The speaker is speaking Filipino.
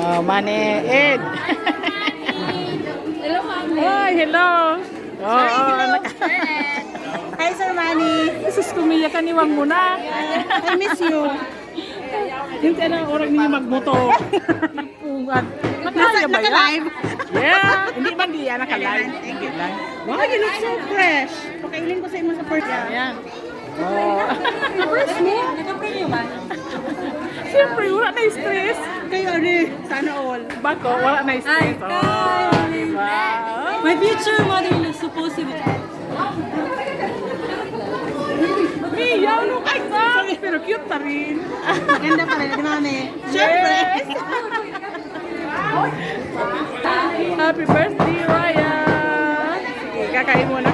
Oh, Mane Ed. Hello, Mami. Hi, hello. Oh, Hi, Sir Manny. sus, kumiyak ka niwang mo na. I miss you. Hindi na orang niyo magmoto. Pungan. Nakaya ba yan? Naka-live? Yeah, hindi man di yan naka-live. Thank you. Wow, you look so fresh. Pakailin ko sa imo sa first. Ayan. Oh. First mo? Naka-premium ba? Siyempre, wala na stress. Kayo rin. Sana all. Bako, wala na stress. Oh, diba? My future mother-in-law supposed to be. Mia, look at that. Pero cute pa rin. Maganda pa rin, di mami? Siyempre. Happy birthday, Ryan. Sige, kakain muna